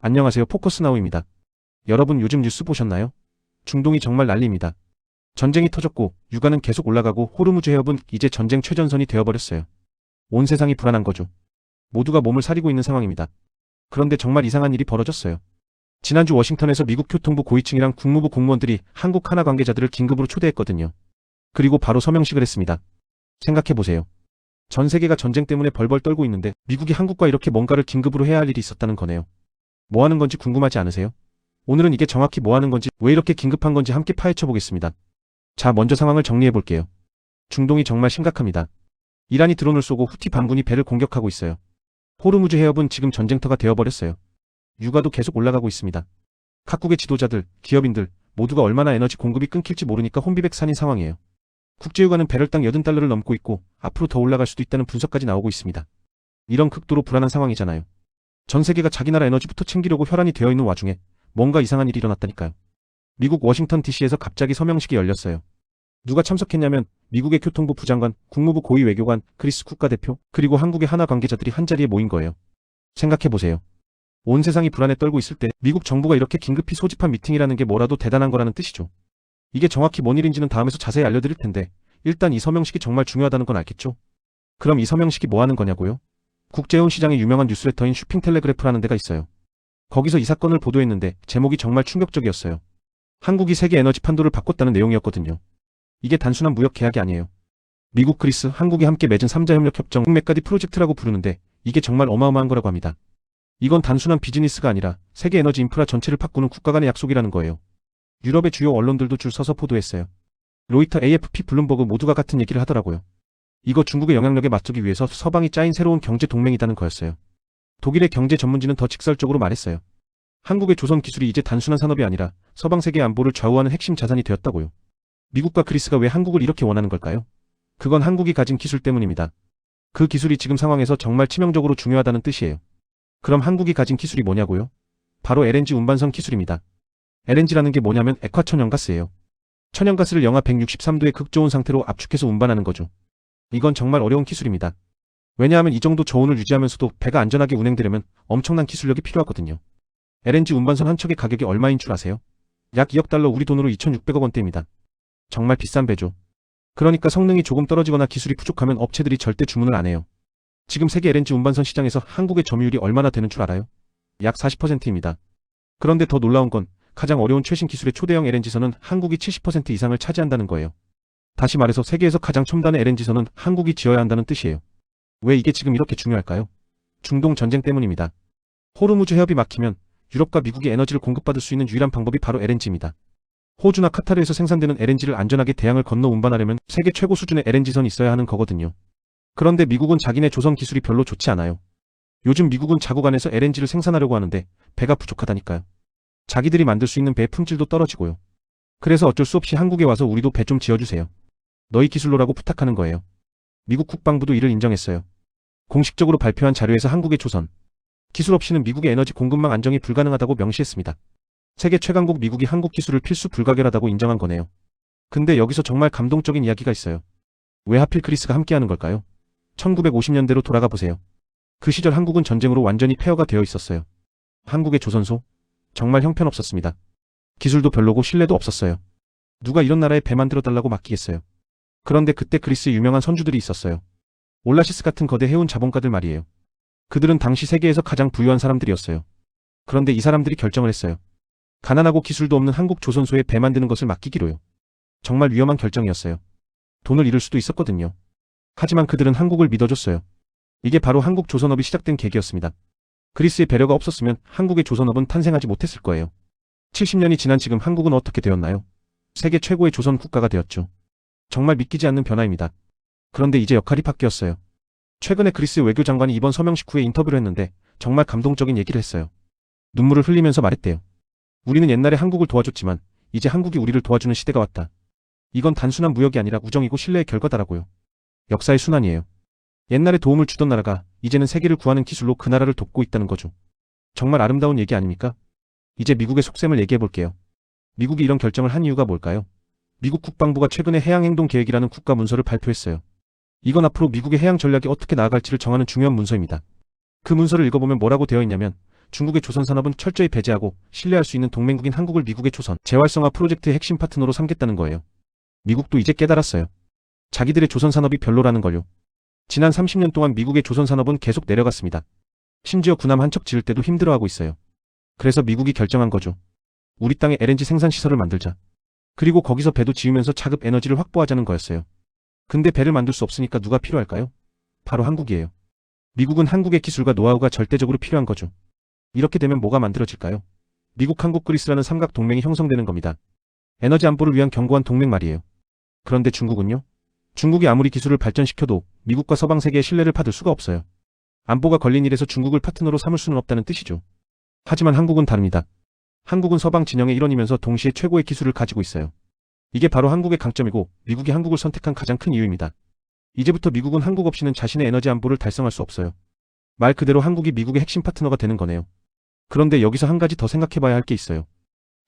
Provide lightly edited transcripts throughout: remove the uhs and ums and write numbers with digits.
안녕하세요. 포커스나우입니다. 여러분 요즘 뉴스 보셨나요? 중동이 정말 난리입니다. 전쟁이 터졌고 유가는 계속 올라가고 호르무즈 해협은 이제 전쟁 최전선이 되어버렸어요. 온 세상이 불안한 거죠. 모두가 몸을 사리고 있는 상황입니다. 그런데 정말 이상한 일이 벌어졌어요. 지난주 워싱턴에서 미국 교통부 고위층이랑 국무부 공무원들이 한국 하나 관계자들을 긴급으로 초대했거든요. 그리고 바로 서명식을 했습니다. 생각해보세요. 전 세계가 전쟁 때문에 벌벌 떨고 있는데 미국이 한국과 이렇게 뭔가를 긴급으로 해야 할 일이 있었다는 거네요. 뭐 하는 건지 궁금하지 않으세요? 오늘은 이게 정확히 뭐 하는 건지, 왜 이렇게 긴급한 건지 함께 파헤쳐 보겠습니다. 자, 먼저 상황을 정리해 볼게요. 중동이 정말 심각합니다. 이란이 드론을 쏘고 후티 반군이 배를 공격하고 있어요. 호르무즈 해협은 지금 전쟁터가 되어버렸어요. 유가도 계속 올라가고 있습니다. 각국의 지도자들, 기업인들 모두가 얼마나 에너지 공급이 끊길지 모르니까 혼비백산인 상황이에요. 국제유가는 배럴당 $80를 넘고 있고 앞으로 더 올라갈 수도 있다는 분석까지 나오고 있습니다. 이런 극도로 불안한 상황이잖아요. 전 세계가 자기 나라 에너지부터 챙기려고 혈안이 되어 있는 와중에 뭔가 이상한 일이 일어났다니까요. 미국 워싱턴 DC에서 갑자기 서명식이 열렸어요. 누가 참석했냐면 미국의 교통부 부장관, 국무부 고위 외교관, 그리스 국가대표, 그리고 한국의 하나 관계자들이 한자리에 모인 거예요. 생각해보세요. 온 세상이 불안에 떨고 있을 때 미국 정부가 이렇게 긴급히 소집한 미팅이라는 게 뭐라도 대단한 거라는 뜻이죠. 이게 정확히 뭔 일인지는 다음에서 자세히 알려드릴 텐데 일단 이 서명식이 정말 중요하다는 건 알겠죠? 그럼 이 서명식이 뭐 하는 거냐고요? 국제해운 시장의 유명한 뉴스레터인 쇼핑텔레그래프라는 데가 있어요. 거기서 이 사건을 보도했는데 제목이 정말 충격적이었어요. 한국이 세계 에너지 판도를 바꿨다는 내용이었거든요. 이게 단순한 무역 계약이 아니에요. 미국, 그리스, 한국이 함께 맺은 3자 협력 협정 맥가디 프로젝트라고 부르는데 이게 정말 어마어마한 거라고 합니다. 이건 단순한 비즈니스가 아니라 세계 에너지 인프라 전체를 바꾸는 국가 간의 약속이라는 거예요. 유럽의 주요 언론들도 줄 서서 보도했어요. 로이터, AFP, 블룸버그 모두가 같은 얘기를 하더라고요. 이거 중국의 영향력에 맞서기 위해서 서방이 짜인 새로운 경제 동맹이라는 거였어요. 독일의 경제 전문지는 더 직설적으로 말했어요. 한국의 조선 기술이 이제 단순한 산업이 아니라 서방 세계 안보를 좌우하는 핵심 자산이 되었다고요. 미국과 그리스가 왜 한국을 이렇게 원하는 걸까요? 그건 한국이 가진 기술 때문입니다. 그 기술이 지금 상황에서 정말 치명적으로 중요하다는 뜻이에요. 그럼 한국이 가진 기술이 뭐냐고요? 바로 LNG 운반선 기술입니다. LNG라는 게 뭐냐면 액화천연가스예요. 천연가스를 영하 163도의 극저온 상태로 압축해서 운반하는 거죠. 이건 정말 어려운 기술입니다. 왜냐하면 이 정도 저온을 유지하면서도 배가 안전하게 운행되려면 엄청난 기술력이 필요하거든요. LNG 운반선 한 척의 가격이 얼마인 줄 아세요? 약 2억 달러, 우리 돈으로 2,600억 원대입니다. 정말 비싼 배죠. 그러니까 성능이 조금 떨어지거나 기술이 부족하면 업체들이 절대 주문을 안 해요. 지금 세계 LNG 운반선 시장에서 한국의 점유율이 얼마나 되는 줄 알아요? 약 40%입니다. 그런데 더 놀라운 건 가장 어려운 최신 기술의 초대형 LNG선은 한국이 70% 이상을 차지한다는 거예요. 다시 말해서 세계에서 가장 첨단의 LNG선은 한국이 지어야 한다는 뜻이에요. 왜 이게 지금 이렇게 중요할까요? 중동 전쟁 때문입니다. 호르무즈 해협이 막히면 유럽과 미국이 에너지를 공급받을 수 있는 유일한 방법이 바로 LNG입니다. 호주나 카타르에서 생산되는 LNG를 안전하게 대양을 건너 운반하려면 세계 최고 수준의 LNG선이 있어야 하는 거거든요. 그런데 미국은 자기네 조선 기술이 별로 좋지 않아요. 요즘 미국은 자국 안에서 LNG를 생산하려고 하는데 배가 부족하다니까요. 자기들이 만들 수 있는 배의 품질도 떨어지고요. 그래서 어쩔 수 없이 한국에 와서 우리도 배 좀 지어주세요. 너희 기술로라고 부탁하는 거예요. 미국 국방부도 이를 인정했어요. 공식적으로 발표한 자료에서 한국의 조선 기술 없이는 미국의 에너지 공급망 안정이 불가능하다고 명시했습니다. 세계 최강국 미국이 한국 기술을 필수 불가결하다고 인정한 거네요. 근데 여기서 정말 감동적인 이야기가 있어요. 왜 하필 그리스가 함께하는 걸까요? 1950년대로 돌아가 보세요. 그 시절 한국은 전쟁으로 완전히 폐허가 되어 있었어요. 한국의 조선소? 정말 형편없었습니다. 기술도 별로고 신뢰도 없었어요. 누가 이런 나라에 배 만들어달라고 맡기겠어요. 그런데 그때 그리스의 유명한 선주들이 있었어요. 올라시스 같은 거대 해운 자본가들 말이에요. 그들은 당시 세계에서 가장 부유한 사람들이었어요. 그런데 이 사람들이 결정을 했어요. 가난하고 기술도 없는 한국 조선소에 배 만드는 것을 맡기기로요. 정말 위험한 결정이었어요. 돈을 잃을 수도 있었거든요. 하지만 그들은 한국을 믿어줬어요. 이게 바로 한국 조선업이 시작된 계기였습니다. 그리스의 배려가 없었으면 한국의 조선업은 탄생하지 못했을 거예요. 70년이 지난 지금 한국은 어떻게 되었나요? 세계 최고의 조선 국가가 되었죠. 정말 믿기지 않는 변화입니다. 그런데 이제 역할이 바뀌었어요. 최근에 그리스 외교장관이 이번 서명식 후에 인터뷰를 했는데 정말 감동적인 얘기를 했어요. 눈물을 흘리면서 말했대요. 우리는 옛날에 한국을 도와줬지만 이제 한국이 우리를 도와주는 시대가 왔다. 이건 단순한 무역이 아니라 우정이고 신뢰의 결과다라고요. 역사의 순환이에요. 옛날에 도움을 주던 나라가 이제는 세계를 구하는 기술로 그 나라를 돕고 있다는 거죠. 정말 아름다운 얘기 아닙니까? 이제 미국의 속셈을 얘기해 볼게요. 미국이 이런 결정을 한 이유가 뭘까요? 미국 국방부가 최근에 해양행동계획이라는 국가 문서를 발표했어요. 이건 앞으로 미국의 해양 전략이 어떻게 나아갈지를 정하는 중요한 문서입니다. 그 문서를 읽어보면 뭐라고 되어 있냐면 중국의 조선산업은 철저히 배제하고 신뢰할 수 있는 동맹국인 한국을 미국의 조선 재활성화 프로젝트의 핵심 파트너로 삼겠다는 거예요. 미국도 이제 깨달았어요. 자기들의 조선산업이 별로라는 걸요. 지난 30년 동안 미국의 조선산업은 계속 내려갔습니다. 심지어 군함 한 척 지을 때도 힘들어하고 있어요. 그래서 미국이 결정한 거죠. 우리 땅에 LNG 생산시설을 만들자. 그리고 거기서 배도 지으면서 자급 에너지를 확보하자는 거였어요. 근데 배를 만들 수 없으니까 누가 필요할까요? 바로 한국이에요. 미국은 한국의 기술과 노하우가 절대적으로 필요한 거죠. 이렇게 되면 뭐가 만들어질까요? 미국, 한국, 그리스라는 삼각 동맹이 형성되는 겁니다. 에너지 안보를 위한 견고한 동맹 말이에요. 그런데 중국은요? 중국이 아무리 기술을 발전시켜도 미국과 서방 세계의 신뢰를 받을 수가 없어요. 안보가 걸린 일에서 중국을 파트너로 삼을 수는 없다는 뜻이죠. 하지만 한국은 다릅니다. 한국은 서방 진영의 일원이면서 동시에 최고의 기술을 가지고 있어요. 이게 바로 한국의 강점이고 미국이 한국을 선택한 가장 큰 이유입니다. 이제부터 미국은 한국 없이는 자신의 에너지 안보를 달성할 수 없어요. 말 그대로 한국이 미국의 핵심 파트너가 되는 거네요. 그런데 여기서 한 가지 더 생각해봐야 할 게 있어요.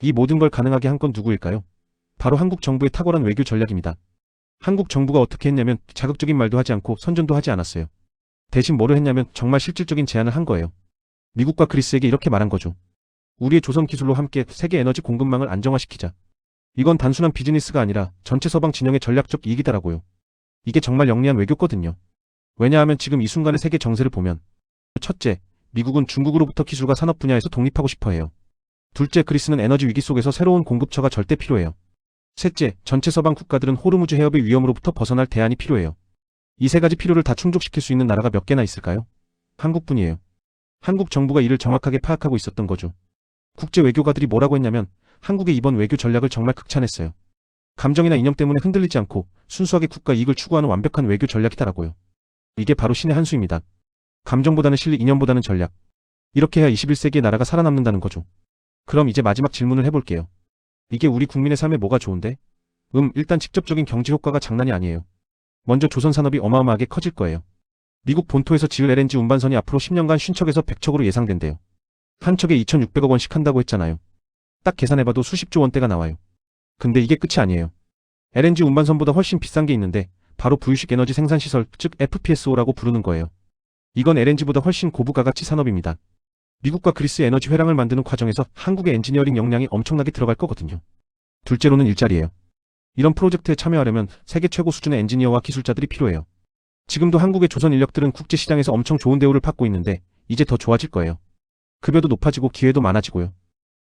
이 모든 걸 가능하게 한 건 누구일까요? 바로 한국 정부의 탁월한 외교 전략입니다. 한국 정부가 어떻게 했냐면 자극적인 말도 하지 않고 선전도 하지 않았어요. 대신 뭐를 했냐면 정말 실질적인 제안을 한 거예요. 미국과 그리스에게 이렇게 말한 거죠. 우리의 조선 기술로 함께 세계 에너지 공급망을 안정화시키자. 이건 단순한 비즈니스가 아니라 전체 서방 진영의 전략적 이익이다라고요. 이게 정말 영리한 외교거든요. 왜냐하면 지금 이 순간의 세계 정세를 보면 첫째, 미국은 중국으로부터 기술과 산업 분야에서 독립하고 싶어해요. 둘째, 그리스는 에너지 위기 속에서 새로운 공급처가 절대 필요해요. 셋째, 전체 서방 국가들은 호르무즈 해협의 위험으로부터 벗어날 대안이 필요해요. 이 세 가지 필요를 다 충족시킬 수 있는 나라가 몇 개나 있을까요? 한국뿐이에요. 한국 정부가 이를 정확하게 파악하고 있었던 거죠. 국제 외교가들이 뭐라고 했냐면 한국의 이번 외교 전략을 정말 극찬했어요. 감정이나 이념 때문에 흔들리지 않고 순수하게 국가 이익을 추구하는 완벽한 외교 전략이다라고요. 이게 바로 신의 한 수입니다. 감정보다는 실리, 이념보다는 전략. 이렇게 해야 21세기의 나라가 살아남는다는 거죠. 그럼 이제 마지막 질문을 해볼게요. 이게 우리 국민의 삶에 뭐가 좋은데? 일단 직접적인 경제 효과가 장난이 아니에요. 먼저 조선 산업이 어마어마하게 커질 거예요. 미국 본토에서 지을 LNG 운반선이 앞으로 10년간 50척에서 100척으로 예상된대요. 한 척에 2,600억 원씩 한다고 했잖아요. 딱 계산해봐도 수십조 원대가 나와요. 근데 이게 끝이 아니에요. LNG 운반선보다 훨씬 비싼 게 있는데 바로 부유식 에너지 생산시설, 즉 FPSO라고 부르는 거예요. 이건 LNG보다 훨씬 고부가가치 산업입니다. 미국과 그리스의 에너지 회랑을 만드는 과정에서 한국의 엔지니어링 역량이 엄청나게 들어갈 거거든요. 둘째로는 일자리예요. 이런 프로젝트에 참여하려면 세계 최고 수준의 엔지니어와 기술자들이 필요해요. 지금도 한국의 조선 인력들은 국제시장에서 엄청 좋은 대우를 받고 있는데 이제 더 좋아질 거예요. 급여도 높아지고 기회도 많아지고요.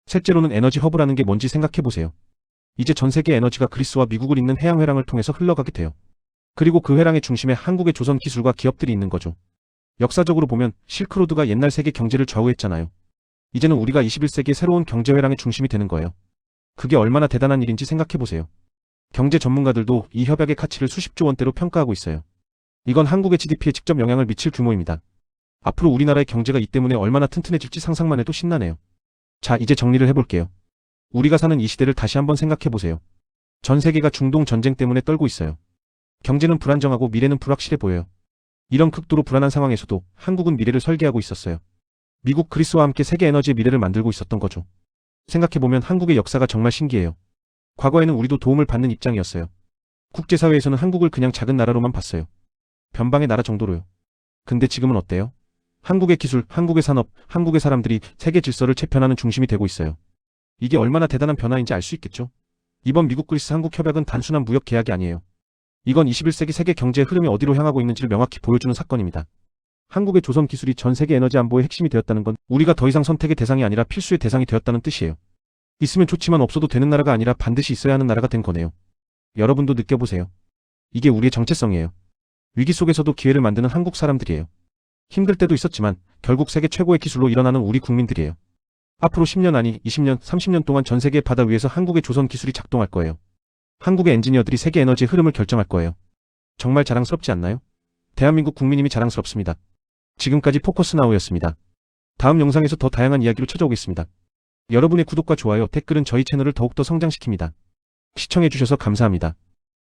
셋째로는 에너지 허브라는 게 뭔지 생각해보세요. 이제 전 세계 에너지가 그리스와 미국을 잇는 해양 회랑을 통해서 흘러가게 돼요. 그리고 그 회랑의 중심에 한국의 조선 기술과 기업들이 있는 거죠. 역사적으로 보면 실크로드가 옛날 세계 경제를 좌우했잖아요. 이제는 우리가 21세기의 새로운 경제 회랑의 중심이 되는 거예요. 그게 얼마나 대단한 일인지 생각해보세요. 경제 전문가들도 이 협약의 가치를 수십조 원대로 평가하고 있어요. 이건 한국의 GDP에 직접 영향을 미칠 규모입니다. 앞으로 우리나라의 경제가 이 때문에 얼마나 튼튼해질지 상상만 해도 신나네요. 자, 이제 정리를 해볼게요. 우리가 사는 이 시대를 다시 한번 생각해보세요. 전 세계가 중동 전쟁 때문에 떨고 있어요. 경제는 불안정하고 미래는 불확실해 보여요. 이런 극도로 불안한 상황에서도 한국은 미래를 설계하고 있었어요. 미국, 그리스와 함께 세계 에너지의 미래를 만들고 있었던 거죠. 생각해보면 한국의 역사가 정말 신기해요. 과거에는 우리도 도움을 받는 입장이었어요. 국제사회에서는 한국을 그냥 작은 나라로만 봤어요. 변방의 나라 정도로요. 근데 지금은 어때요? 한국의 기술, 한국의 산업, 한국의 사람들이 세계 질서를 재편하는 중심이 되고 있어요. 이게 얼마나 대단한 변화인지 알 수 있겠죠? 이번 미국 그리스 한국 협약은 단순한 무역 계약이 아니에요. 이건 21세기 세계 경제의 흐름이 어디로 향하고 있는지를 명확히 보여주는 사건입니다. 한국의 조선 기술이 전 세계 에너지 안보의 핵심이 되었다는 건 우리가 더 이상 선택의 대상이 아니라 필수의 대상이 되었다는 뜻이에요. 있으면 좋지만 없어도 되는 나라가 아니라 반드시 있어야 하는 나라가 된 거네요. 여러분도 느껴보세요. 이게 우리의 정체성이에요. 위기 속에서도 기회를 만드는 한국 사람들이에요. 힘들 때도 있었지만 결국 세계 최고의 기술로 일어나는 우리 국민들이에요. 앞으로 10년 아니 20년, 30년 동안 전 세계의 바다 위에서 한국의 조선 기술이 작동할 거예요. 한국의 엔지니어들이 세계 에너지의 흐름을 결정할 거예요. 정말 자랑스럽지 않나요? 대한민국 국민님이 자랑스럽습니다. 지금까지 포커스나우였습니다. 다음 영상에서 더 다양한 이야기로 찾아오겠습니다. 여러분의 구독과 좋아요, 댓글은 저희 채널을 더욱더 성장시킵니다. 시청해주셔서 감사합니다.